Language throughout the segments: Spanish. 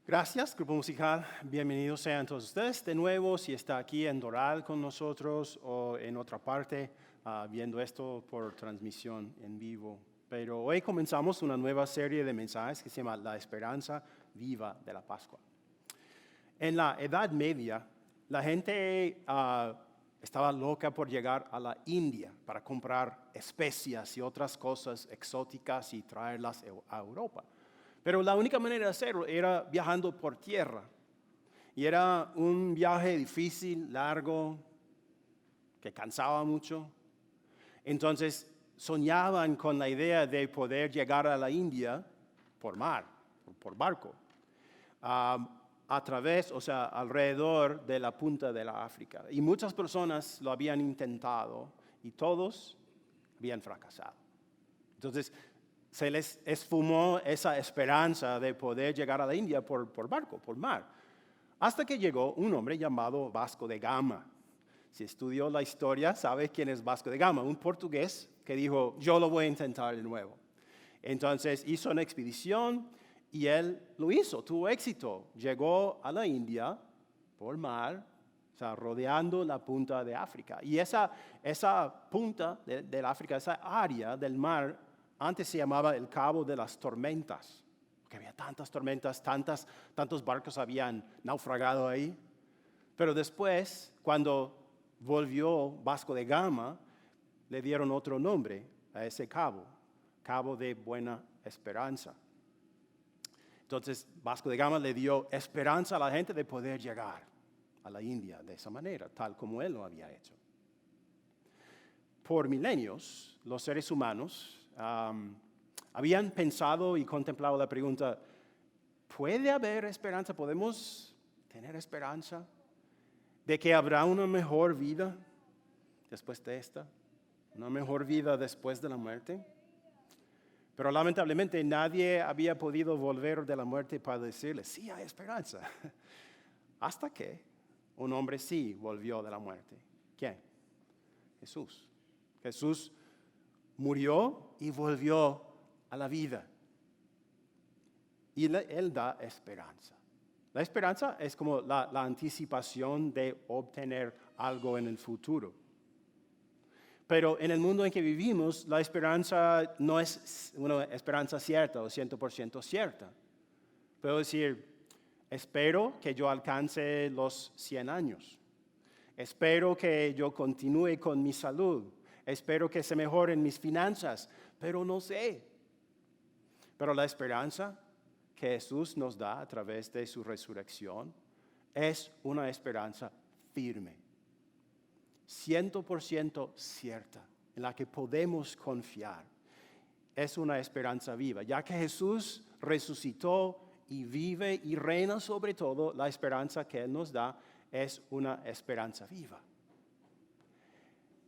Gracias, Grupo Musical. Bienvenidos sean todos ustedes de nuevo, si está aquí en Doral con nosotros o en otra parte, viendo esto por transmisión en vivo. Pero hoy comenzamos una nueva serie de mensajes que se llama La Esperanza Viva de la Pascua. En la Edad Media, la gente estaba loca por llegar a la India para comprar especias y otras cosas exóticas y traerlas a Europa. Pero la única manera de hacerlo era viajando por tierra. Y era un viaje difícil, largo, que cansaba mucho. Entonces soñaban con la idea de poder llegar a la India por mar, por barco, a través, alrededor de la punta de la África. Y muchas personas lo habían intentado y todos habían fracasado. Entonces se les esfumó esa esperanza de poder llegar a la India por barco, por mar. Hasta que llegó un hombre llamado Vasco de Gama. Si estudió la historia, sabe quién es Vasco de Gama, un portugués que dijo, yo lo voy a intentar de nuevo. Entonces hizo una expedición y él lo hizo, tuvo éxito. Llegó a la India por mar, rodeando la punta de África. Y esa punta de África, esa área del mar, antes se llamaba el Cabo de las Tormentas, porque había tantas tormentas, tantos barcos habían naufragado ahí. Pero después, cuando volvió Vasco de Gama, le dieron otro nombre a ese cabo, Cabo de Buena Esperanza. Entonces, Vasco de Gama le dio esperanza a la gente de poder llegar a la India de esa manera, tal como él lo había hecho. Por milenios, los seres humanos habían pensado y contemplado la pregunta, ¿puede haber esperanza? ¿Podemos tener esperanza de que habrá una mejor vida después de esta? ¿Una mejor vida después de la muerte? Pero lamentablemente nadie había podido volver de la muerte para decirle, sí hay esperanza. Hasta que un hombre sí volvió de la muerte. ¿Quién? Jesús. Jesús murió y volvió a la vida. Y Él da esperanza. La esperanza es como la anticipación de obtener algo en el futuro. Pero en el mundo en que vivimos, la esperanza no es una esperanza cierta o 100% cierta. Puedo decir, espero que yo alcance los 100 años. Espero que yo continúe con mi salud. Espero que se mejoren mis finanzas, pero no sé. Pero la esperanza que Jesús nos da a través de su resurrección es una esperanza firme, 100% cierta, en la que podemos confiar. Es una esperanza viva, ya que Jesús resucitó y vive y reina sobre todo, la esperanza que Él nos da es una esperanza viva.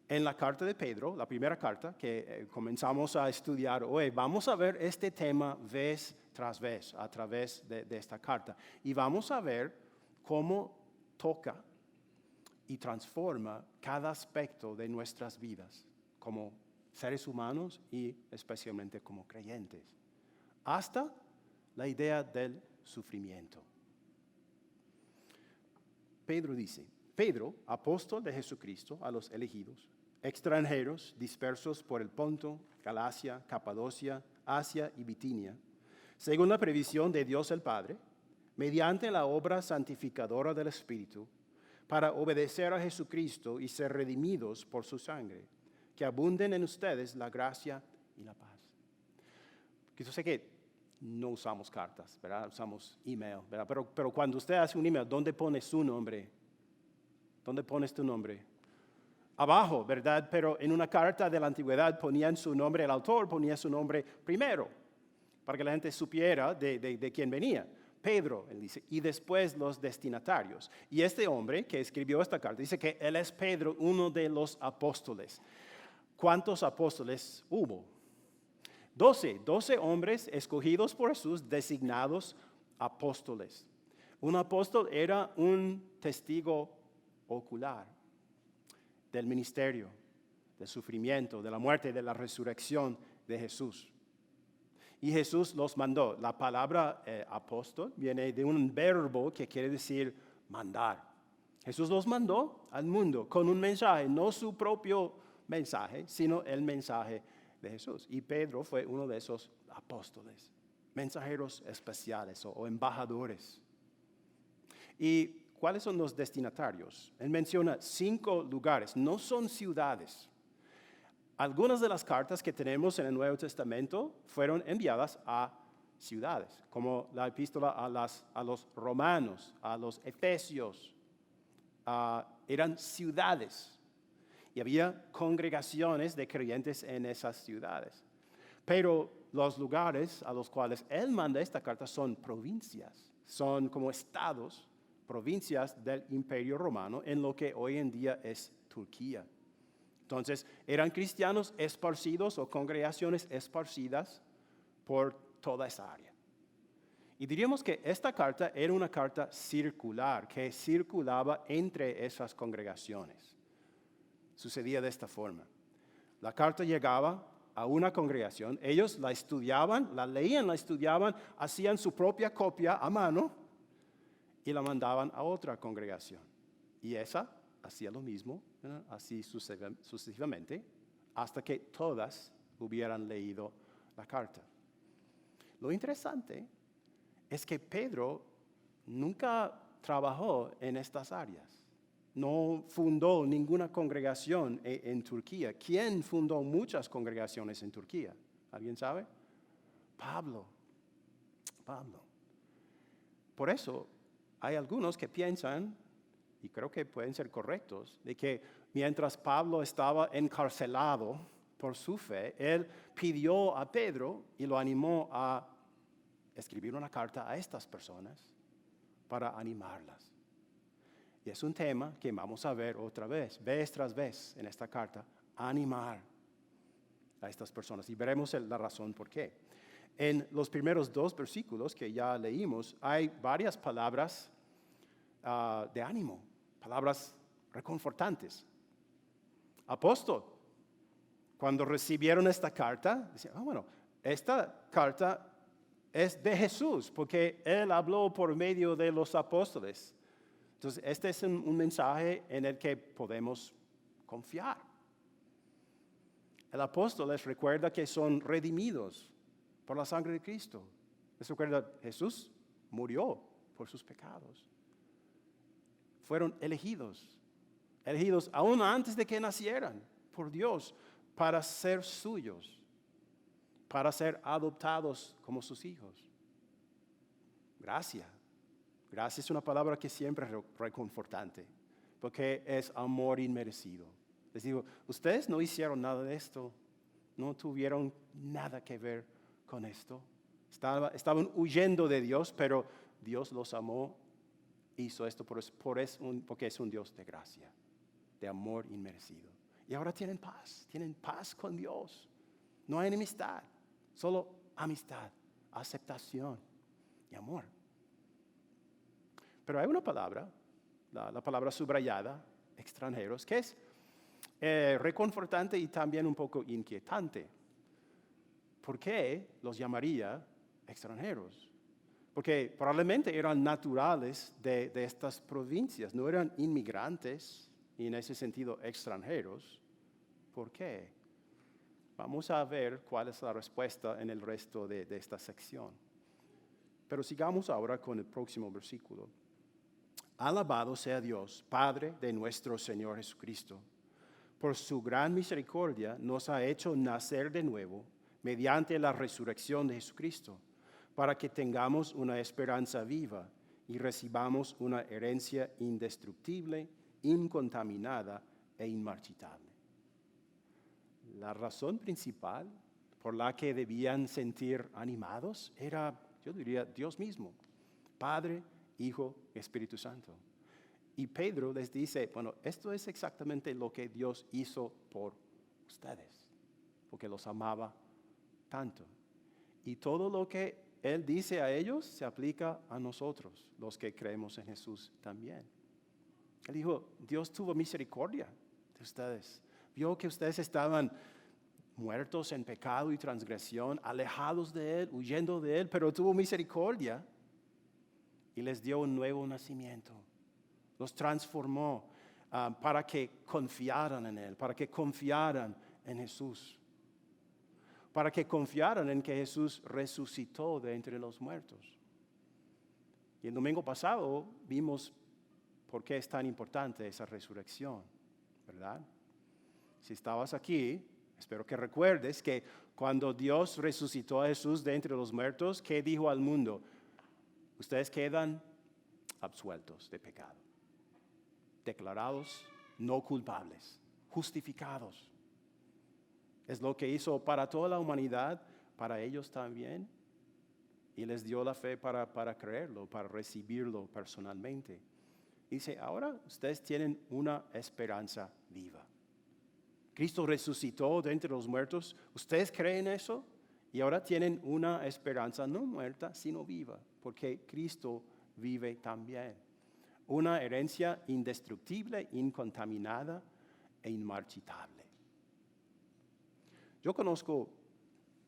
En la carta de Pedro, la primera carta que comenzamos a estudiar hoy, vamos a ver este tema vez tras vez a través de esta carta. Y vamos a ver cómo toca y transforma cada aspecto de nuestras vidas como seres humanos y especialmente como creyentes. Hasta la idea del sufrimiento. Pedro dice, Pedro, apóstol de Jesucristo a los elegidos, extranjeros dispersos por el Ponto, Galacia, Capadocia, Asia y Bitinia, según la previsión de Dios el Padre, mediante la obra santificadora del Espíritu, para obedecer a Jesucristo y ser redimidos por su sangre, que abunden en ustedes la gracia y la paz. Yo sé que no usamos cartas, ¿verdad? Usamos email, ¿verdad? Pero cuando usted hace un email, ¿dónde pone su nombre? ¿Dónde pones tu nombre? Abajo, ¿verdad? Pero en una carta de la antigüedad ponían su nombre, el autor ponía su nombre primero, para que la gente supiera de quién venía. Pedro, él dice, y después los destinatarios. Y este hombre que escribió esta carta dice que él es Pedro, uno de los apóstoles. ¿Cuántos apóstoles hubo? 12 hombres escogidos por Jesús, designados apóstoles. Un apóstol era un testigo ocular del ministerio, del sufrimiento, de la muerte y de la resurrección de Jesús. y Jesús los mandó. La palabra apóstol viene de un verbo que quiere decir mandar. Jesús los mandó al mundo con un mensaje, no su propio mensaje, sino el mensaje de Jesús. Y Pedro fue uno de esos apóstoles, mensajeros especiales o embajadores. ¿Y cuáles son los destinatarios? Él menciona 5 lugares, no son ciudades. Algunas de las cartas que tenemos en el Nuevo Testamento fueron enviadas a ciudades, como la epístola a los romanos, a los efesios. Eran ciudades y había congregaciones de creyentes en esas ciudades. Pero los lugares a los cuales él manda esta carta son provincias, son como estados, provincias del Imperio Romano en lo que hoy en día es Turquía. Entonces, eran cristianos esparcidos o congregaciones esparcidas por toda esa área. Y diríamos que esta carta era una carta circular, que circulaba entre esas congregaciones. Sucedía de esta forma. La carta llegaba a una congregación, ellos la estudiaban, la leían, la estudiaban, hacían su propia copia a mano y la mandaban a otra congregación. Y esa hacía lo mismo, ¿verdad? Así sucesivamente, hasta que todas hubieran leído la carta. Lo interesante es que Pedro nunca trabajó en estas áreas. No fundó ninguna congregación en Turquía. ¿Quién fundó muchas congregaciones en Turquía? ¿Alguien sabe? Pablo. Por eso hay algunos que piensan, y creo que pueden ser correctos, de que mientras Pablo estaba encarcelado por su fe, él pidió a Pedro y lo animó a escribir una carta a estas personas para animarlas. Y es un tema que vamos a ver otra vez tras vez en esta carta, animar a estas personas. Y veremos la razón por qué. En los primeros 2 versículos que ya leímos, hay varias palabras de ánimo, palabras reconfortantes. Apóstol, cuando recibieron esta carta, decían, bueno, esta carta es de Jesús, porque Él habló por medio de los apóstoles. Entonces, este es un mensaje en el que podemos confiar. El apóstol les recuerda que son redimidos por la sangre de Cristo. Les recuerda, Jesús murió por sus pecados. Fueron elegidos aún antes de que nacieran por Dios para ser suyos, para ser adoptados como sus hijos. Gracia es una palabra que siempre es reconfortante, porque es amor inmerecido. Les digo, ustedes no hicieron nada de esto, no tuvieron nada que ver con esto. Estaban huyendo de Dios, pero Dios los amó, hizo esto porque es un Dios de gracia, de amor inmerecido. Y ahora tienen paz con Dios. No hay enemistad, solo amistad, aceptación y amor. Pero hay una palabra, la palabra subrayada, extranjeros, que es reconfortante y también un poco inquietante. ¿Por qué los llamaría extranjeros? Porque probablemente eran naturales de estas provincias, no eran inmigrantes y en ese sentido extranjeros. ¿Por qué? Vamos a ver cuál es la respuesta en el resto de esta sección. Pero sigamos ahora con el próximo versículo. Alabado sea Dios, Padre de nuestro Señor Jesucristo. Por su gran misericordia nos ha hecho nacer de nuevo mediante la resurrección de Jesucristo, para que tengamos una esperanza viva y recibamos una herencia indestructible, incontaminada e inmarchitable. La razón principal por la que debían sentir animados era, yo diría, Dios mismo, Padre, Hijo y Espíritu Santo. Y Pedro les dice, bueno, esto es exactamente lo que Dios hizo por ustedes, porque los amaba tanto. Y todo lo que Él dice a ellos se aplica a nosotros, los que creemos en Jesús también. Él dijo, Dios tuvo misericordia de ustedes. Vio que ustedes estaban muertos en pecado y transgresión, alejados de Él, huyendo de Él, pero tuvo misericordia y les dio un nuevo nacimiento. Los transformó para que confiaran en Él, para que confiaran en Jesús, para que confiaran en que Jesús resucitó de entre los muertos. Y el domingo pasado vimos por qué es tan importante esa resurrección, ¿verdad? Si estabas aquí, espero que recuerdes que cuando Dios resucitó a Jesús de entre los muertos, ¿qué dijo al mundo? Ustedes quedan absueltos de pecado, declarados no culpables, justificados. Es lo que hizo para toda la humanidad, para ellos también, y les dio la fe para creerlo, para recibirlo personalmente. Dice, ahora ustedes tienen una esperanza viva. Cristo resucitó de entre los muertos. ¿Ustedes creen eso? Y ahora tienen una esperanza no muerta, sino viva, porque Cristo vive también. Una herencia indestructible, incontaminada e inmarchitable. Yo conozco,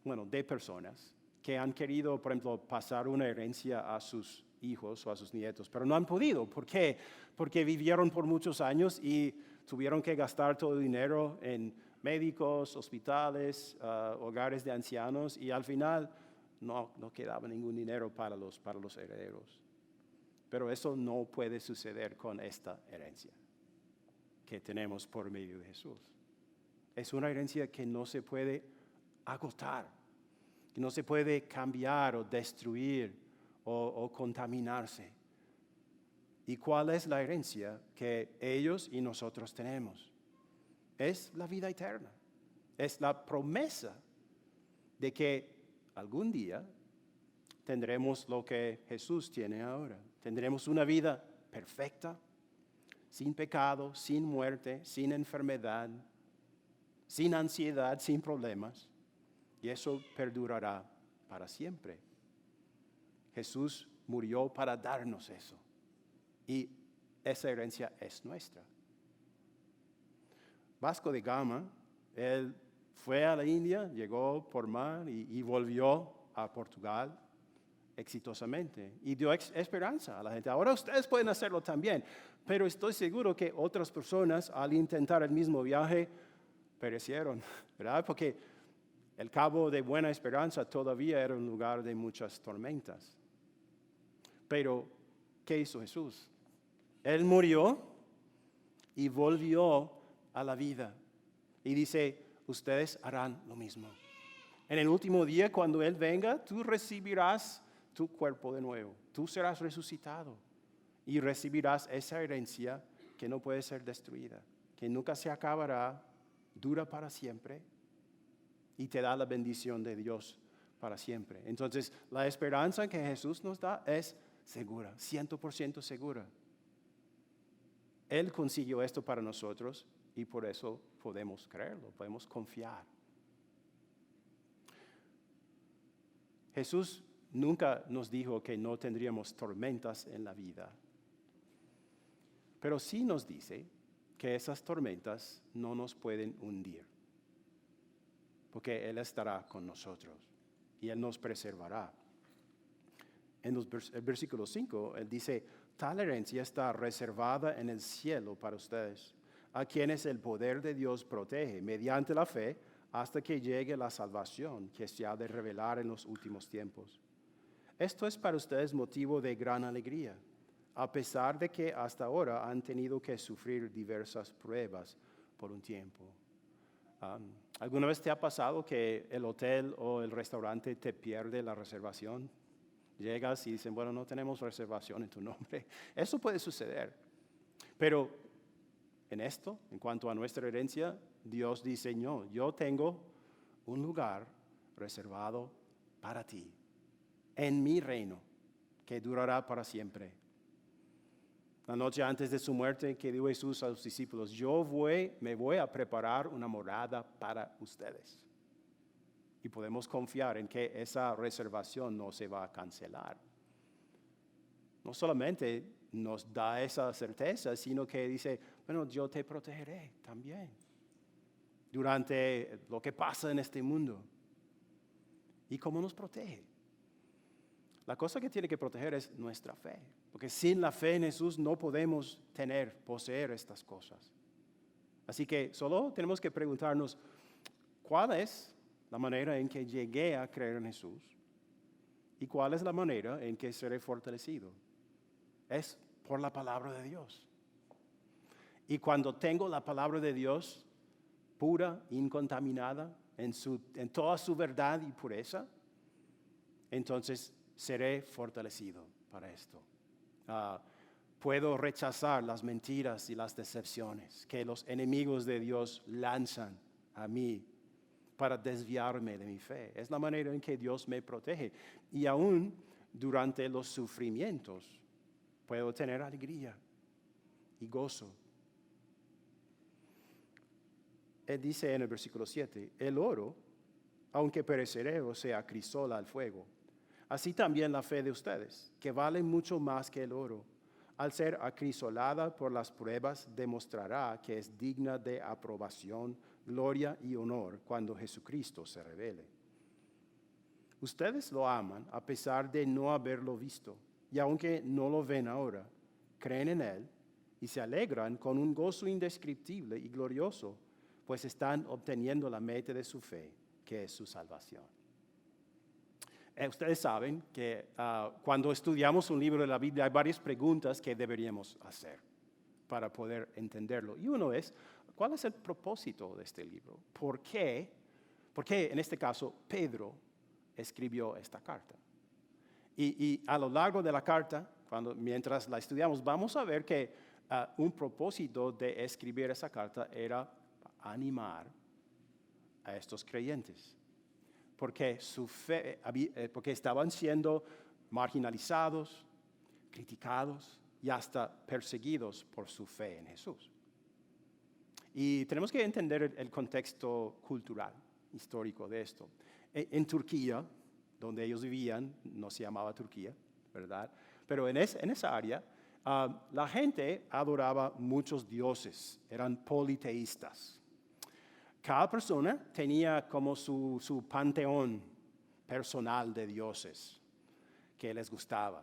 de personas que han querido, por ejemplo, pasar una herencia a sus hijos o a sus nietos, pero no han podido. ¿Por qué? Porque vivieron por muchos años y tuvieron que gastar todo el dinero en médicos, hospitales, hogares de ancianos, y al final no quedaba ningún dinero para los herederos. Pero eso no puede suceder con esta herencia que tenemos por medio de Jesús. Es una herencia que no se puede agotar, que no se puede cambiar o destruir o contaminarse. ¿Y cuál es la herencia que ellos y nosotros tenemos? Es la vida eterna. Es la promesa de que algún día tendremos lo que Jesús tiene ahora. Tendremos una vida perfecta, sin pecado, sin muerte, sin enfermedad, sin ansiedad, sin problemas. Y eso perdurará para siempre. Jesús murió para darnos eso. Y esa herencia es nuestra. Vasco da Gama, él fue a la India, llegó por mar y volvió a Portugal exitosamente. Y dio esperanza a la gente. Ahora ustedes pueden hacerlo también. Pero estoy seguro que otras personas al intentar el mismo viaje perecieron, ¿verdad? Porque el Cabo de Buena Esperanza todavía era un lugar de muchas tormentas. Pero, ¿qué hizo Jesús? Él murió y volvió a la vida. Y dice, ustedes harán lo mismo. En el último día, cuando Él venga, tú recibirás tu cuerpo de nuevo. Tú serás resucitado y recibirás esa herencia que no puede ser destruida, que nunca se acabará, dura para siempre y te da la bendición de Dios para siempre. Entonces, la esperanza que Jesús nos da es segura, 100% segura. Él consiguió esto para nosotros y por eso podemos creerlo, podemos confiar. Jesús nunca nos dijo que no tendríamos tormentas en la vida, pero sí nos dice que esas tormentas no nos pueden hundir, porque Él estará con nosotros y Él nos preservará. En el versículo 5, Él dice, tal herencia está reservada en el cielo para ustedes, a quienes el poder de Dios protege mediante la fe hasta que llegue la salvación que se ha de revelar en los últimos tiempos. Esto es para ustedes motivo de gran alegría, a pesar de que hasta ahora han tenido que sufrir diversas pruebas por un tiempo. ¿Alguna vez te ha pasado que el hotel o el restaurante te pierde la reservación? Llegas y dicen, bueno, no tenemos reservación en tu nombre. Eso puede suceder. Pero en cuanto a nuestra herencia, Dios diseñó, yo tengo un lugar reservado para ti, en mi reino, que durará para siempre. La noche antes de su muerte, que dijo Jesús a los discípulos, me voy a preparar una morada para ustedes. Y podemos confiar en que esa reservación no se va a cancelar. No solamente nos da esa certeza, sino que dice, bueno, yo te protegeré también. durante lo que pasa en este mundo. ¿Y cómo nos protege? La cosa que tiene que proteger es nuestra fe, porque sin la fe en Jesús no podemos poseer estas cosas. Así que solo tenemos que preguntarnos, ¿cuál es la manera en que llegué a creer en Jesús? ¿Y cuál es la manera en que seré fortalecido? Es por la palabra de Dios. Y cuando tengo la palabra de Dios pura, incontaminada, en toda su verdad y pureza, entonces seré fortalecido para esto. Puedo rechazar las mentiras y las decepciones que los enemigos de Dios lanzan a mí para desviarme de mi fe. Es la manera en que Dios me protege. Y aún durante los sufrimientos puedo tener alegría y gozo. Él dice en el versículo 7, el oro, aunque perecedero, se acrisola al fuego. Así también la fe de ustedes, que vale mucho más que el oro, al ser acrisolada por las pruebas, demostrará que es digna de aprobación, gloria y honor cuando Jesucristo se revele. Ustedes lo aman a pesar de no haberlo visto, y aunque no lo ven ahora, creen en Él y se alegran con un gozo indescriptible y glorioso, pues están obteniendo la meta de su fe, que es su salvación. Ustedes saben que cuando estudiamos un libro de la Biblia hay varias preguntas que deberíamos hacer para poder entenderlo. Y uno es, ¿cuál es el propósito de este libro? ¿Por qué en este caso Pedro escribió esta carta? Y a lo largo de la carta, mientras la estudiamos, vamos a ver que un propósito de escribir esa carta era animar a estos creyentes. Porque porque estaban siendo marginalizados, criticados y hasta perseguidos por su fe en Jesús. Y tenemos que entender el contexto cultural, histórico de esto. En Turquía, donde ellos vivían, no se llamaba Turquía, ¿verdad? Pero en esa área, la gente adoraba muchos dioses, eran politeístas. Cada persona tenía como su panteón personal de dioses que les gustaba.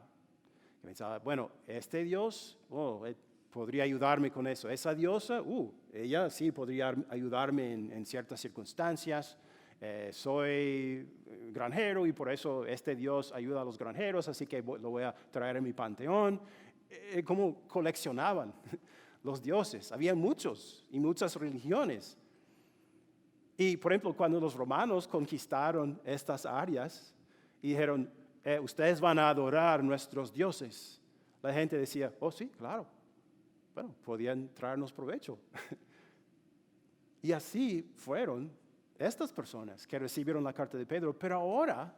Y pensaba, bueno, este dios, podría ayudarme con eso. Esa diosa, ella sí podría ayudarme en ciertas circunstancias. Soy granjero y por eso este dios ayuda a los granjeros, así que lo voy a traer en mi panteón. Como coleccionaban los dioses. Había muchos y muchas religiones. Y, por ejemplo, cuando los romanos conquistaron estas áreas y dijeron, ustedes van a adorar nuestros dioses, la gente decía, sí, claro. Bueno, podían traernos provecho. Y así fueron estas personas que recibieron la carta de Pedro, pero ahora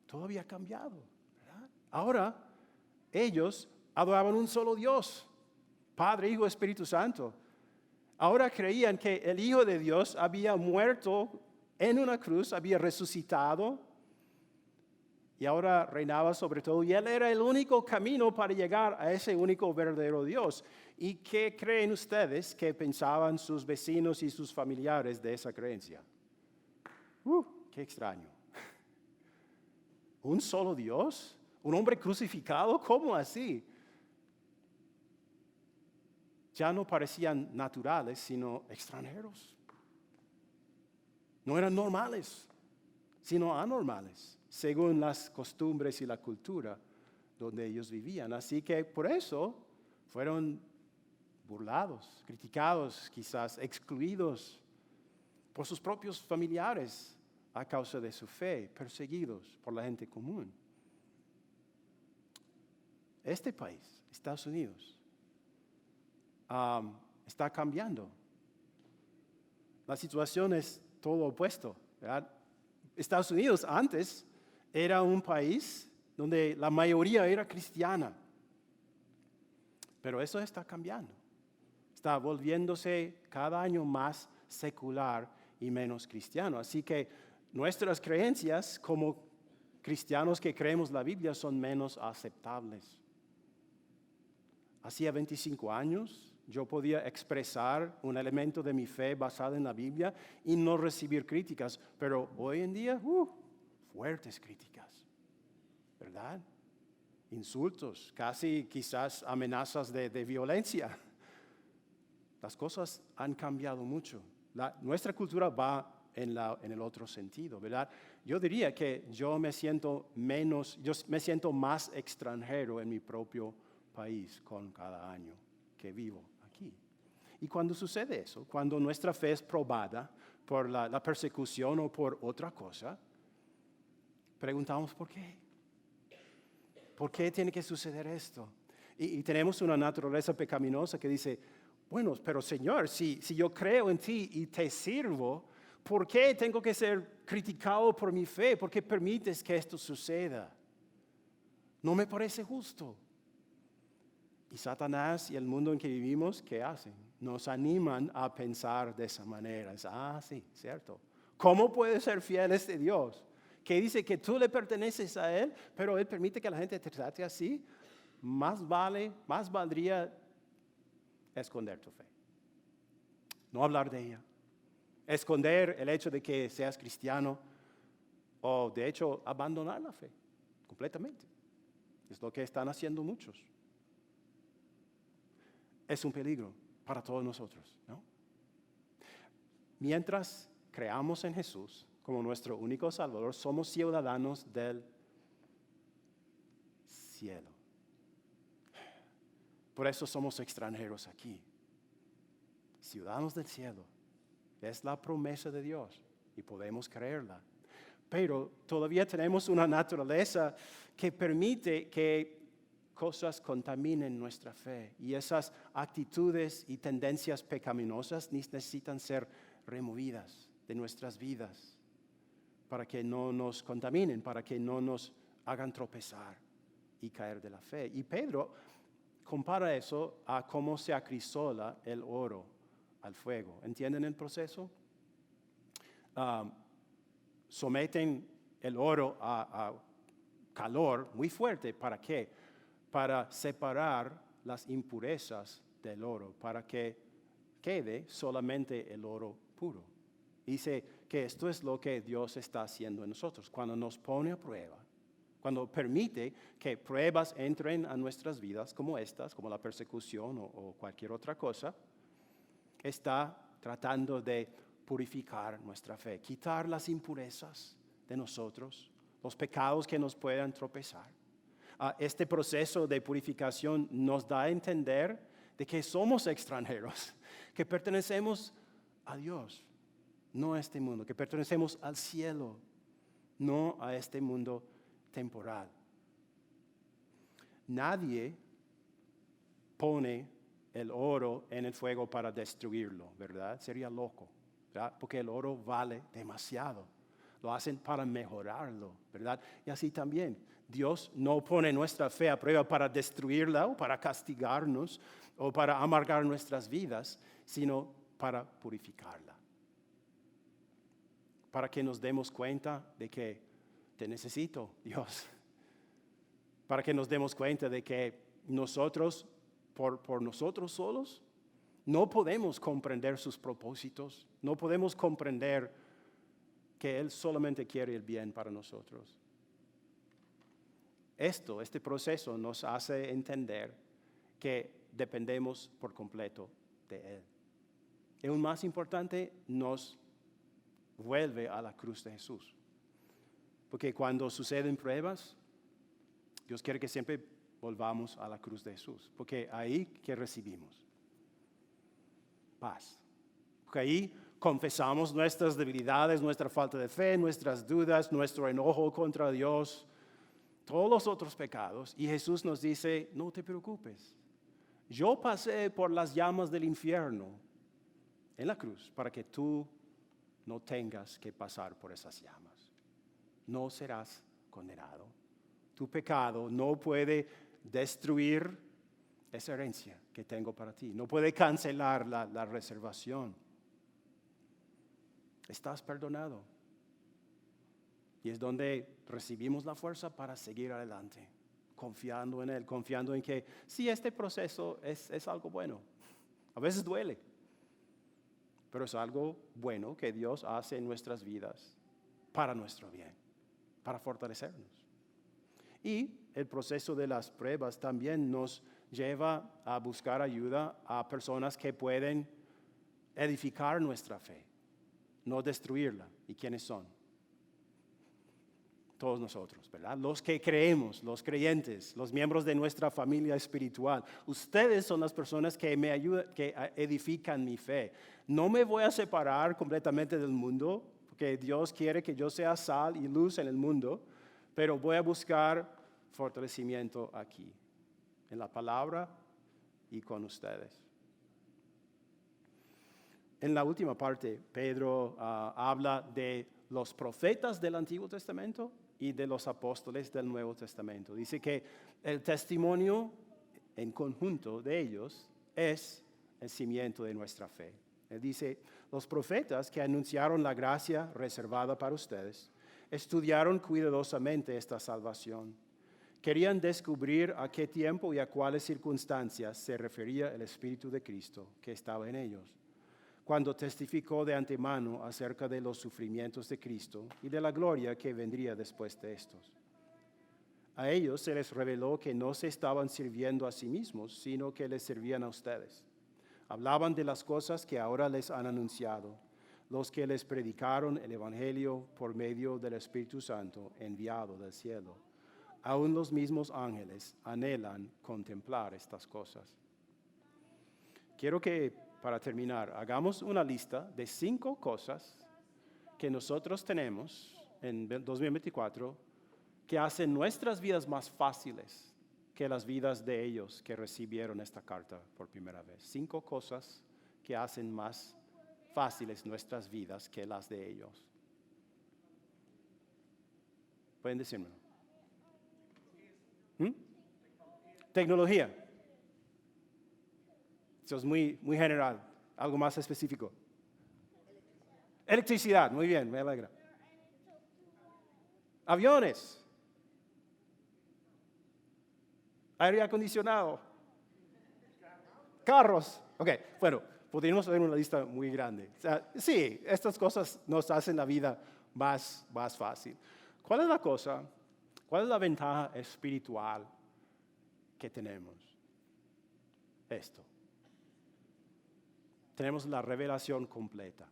todo había cambiado, ¿verdad? Ahora ellos adoraban un solo Dios, Padre, Hijo, Espíritu Santo. Ahora creían que el Hijo de Dios había muerto en una cruz, había resucitado y ahora reinaba sobre todo. Y Él era el único camino para llegar a ese único verdadero Dios. ¿Y qué creen ustedes que pensaban sus vecinos y sus familiares de esa creencia? Qué extraño. ¿Un solo Dios? ¿Un hombre crucificado? ¿Cómo así? Ya no parecían naturales, sino extranjeros. No eran normales, sino anormales, según las costumbres y la cultura donde ellos vivían. Así que por eso fueron burlados, criticados, quizás excluidos por sus propios familiares a causa de su fe, perseguidos por la gente común. Este país, Estados Unidos, está cambiando. La situación es todo opuesto, ¿verdad? Estados Unidos antes era un país donde la mayoría era cristiana, pero eso está cambiando. Está volviéndose cada año más secular y menos cristiano. Así que nuestras creencias como cristianos que creemos la Biblia son menos aceptables. Hacía 25 años yo podía expresar un elemento de mi fe basado en la Biblia y no recibir críticas, pero hoy en día, fuertes críticas, ¿verdad? Insultos, casi quizás amenazas de violencia. Las cosas han cambiado mucho. Nuestra cultura va en el otro sentido, ¿verdad? Yo diría que yo me siento más extranjero en mi propio país con cada año que vivo aquí. Y cuando sucede eso, cuando nuestra fe es probada por la persecución o por otra cosa, preguntamos ¿por qué? ¿Por qué tiene que suceder esto? Y tenemos una naturaleza pecaminosa que dice, bueno, pero Señor, si yo creo en ti y te sirvo, ¿por qué tengo que ser criticado por mi fe? ¿Por qué permites que esto suceda? No me parece justo. Y Satanás y el mundo en que vivimos, ¿qué hacen? Nos animan a pensar de esa manera. Sí, cierto. ¿Cómo puede ser fiel este Dios? Que dice que tú le perteneces a Él, pero Él permite que la gente te trate así. Más valdría esconder tu fe. No hablar de ella. Esconder el hecho de que seas cristiano o de hecho abandonar la fe completamente. Es lo que están haciendo muchos. Es un peligro para todos nosotros, ¿no? Mientras creamos en Jesús como nuestro único Salvador, somos ciudadanos del cielo. Por eso somos extranjeros aquí. Ciudadanos del cielo. Es la promesa de Dios y podemos creerla. Pero todavía tenemos una naturaleza que permite que cosas contaminen nuestra fe. Y esas actitudes y tendencias pecaminosas necesitan ser removidas de nuestras vidas para que no nos contaminen, para que no nos hagan tropezar y caer de la fe. Y Pedro compara eso a cómo se acrisola el oro al fuego. ¿Entienden el proceso? Someten el oro a calor muy fuerte. ¿Para qué? Para separar las impurezas del oro, para que quede solamente el oro puro. Dice que esto es lo que Dios está haciendo en nosotros. Cuando nos pone a prueba, cuando permite que pruebas entren a nuestras vidas como estas, como la persecución o cualquier otra cosa, está tratando de purificar nuestra fe, quitar las impurezas de nosotros, los pecados que nos puedan tropezar. Este proceso de purificación nos da a entender de que somos extranjeros, que pertenecemos a Dios, no a este mundo, que pertenecemos al cielo, no a este mundo temporal. Nadie pone el oro en el fuego para destruirlo, ¿verdad? Sería loco, ¿verdad? Porque el oro vale demasiado. Lo hacen para mejorarlo, ¿verdad? Y así también, Dios no pone nuestra fe a prueba para destruirla o para castigarnos o para amargar nuestras vidas, sino para purificarla. Para que nos demos cuenta de que te necesito, Dios. Para que nos demos cuenta de que nosotros, por nosotros solos, no podemos comprender sus propósitos, no podemos comprender que Él solamente quiere el bien para nosotros. Este proceso nos hace entender que dependemos por completo de Él. Y aún más importante, nos vuelve a la cruz de Jesús. Porque cuando suceden pruebas, Dios quiere que siempre volvamos a la cruz de Jesús. Porque ahí que recibimos paz. Porque ahí confesamos nuestras debilidades, nuestra falta de fe, nuestras dudas, nuestro enojo contra Dios, todos los otros pecados. Y Jesús nos dice, no te preocupes. Yo pasé por las llamas del infierno en la cruz para que tú no tengas que pasar por esas llamas. No serás condenado. Tu pecado no puede destruir esa herencia que tengo para ti. No puede cancelar la reservación. Estás perdonado. Y es donde recibimos la fuerza para seguir adelante, confiando en Él, confiando en que sí, este proceso es algo bueno. A veces duele, pero es algo bueno que Dios hace en nuestras vidas para nuestro bien, para fortalecernos. Y el proceso de las pruebas también nos lleva a buscar ayuda a personas que pueden edificar nuestra fe, no destruirla. ¿Y quiénes son? Todos nosotros, ¿verdad? Los que creemos, los creyentes, los miembros de nuestra familia espiritual. Ustedes son las personas que me ayudan, que edifican mi fe. No me voy a separar completamente del mundo, porque Dios quiere que yo sea sal y luz en el mundo, pero voy a buscar fortalecimiento aquí, en la palabra y con ustedes. En la última parte, Pedro habla de los profetas del Antiguo Testamento y de los apóstoles del Nuevo Testamento. Dice que el testimonio en conjunto de ellos es el cimiento de nuestra fe. Él dice, los profetas que anunciaron la gracia reservada para ustedes, estudiaron cuidadosamente esta salvación. Querían descubrir a qué tiempo y a cuáles circunstancias se refería el Espíritu de Cristo que estaba en ellos, cuando testificó de antemano acerca de los sufrimientos de Cristo y de la gloria que vendría después de estos. A ellos se les reveló que no se estaban sirviendo a sí mismos, sino que les servían a ustedes. Hablaban de las cosas que ahora les han anunciado, los que les predicaron el Evangelio por medio del Espíritu Santo enviado del cielo. Aún los mismos ángeles anhelan contemplar estas cosas. Quiero que, para terminar, hagamos una lista de 5 cosas que nosotros tenemos en 2024 que hacen nuestras vidas más fáciles que las vidas de ellos que recibieron esta carta por primera vez. 5 cosas que hacen más fáciles nuestras vidas que las de ellos. ¿Pueden decírmelo? Tecnología. Eso es muy general. Algo más específico. Electricidad. Muy bien, me alegra. Aviones. Aire acondicionado. Carros. Ok, bueno, podríamos hacer una lista muy grande. O sea, sí, estas cosas nos hacen la vida más fácil. ¿Cuál es la cosa? ¿Cuál es la ventaja espiritual que tenemos? Esto. Tenemos la revelación completa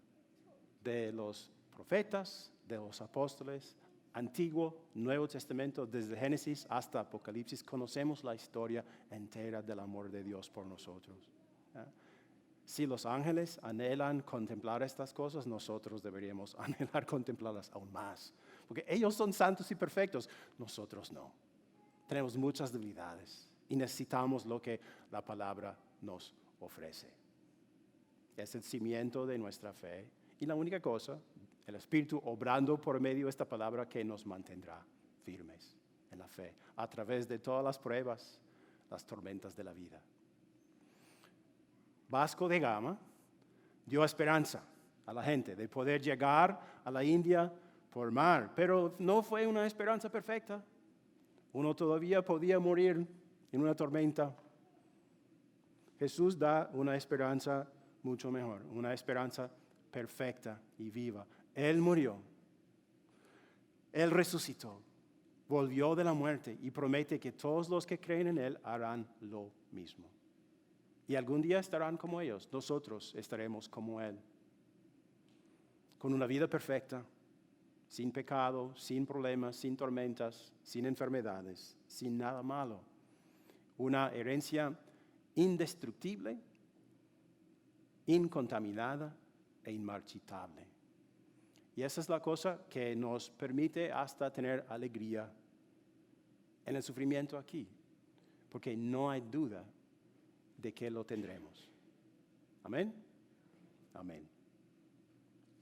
de los profetas, de los apóstoles, Antiguo, Nuevo Testamento, desde Génesis hasta Apocalipsis. Conocemos la historia entera del amor de Dios por nosotros. Si los ángeles anhelan contemplar estas cosas, nosotros deberíamos anhelar contemplarlas aún más. Porque ellos son santos y perfectos, nosotros no. Tenemos muchas debilidades y necesitamos lo que la palabra nos ofrece. Es el cimiento de nuestra fe y la única cosa, el Espíritu obrando por medio de esta palabra que nos mantendrá firmes en la fe a través de todas las pruebas, las tormentas de la vida. Vasco da Gama dio esperanza a la gente de poder llegar a la India por mar, pero no fue una esperanza perfecta. Uno todavía podía morir en una tormenta. Jesús da una esperanza mucho mejor, una esperanza perfecta y viva. Él murió, Él resucitó, volvió de la muerte y promete que todos los que creen en Él harán lo mismo. Y algún día estarán como ellos, nosotros estaremos como Él, con una vida perfecta, sin pecado, sin problemas, sin tormentas, sin enfermedades, sin nada malo. Una herencia indestructible, incontaminada e inmarchitable. Y esa es la cosa que nos permite hasta tener alegría en el sufrimiento aquí, porque no hay duda de que lo tendremos. Amén. Amén.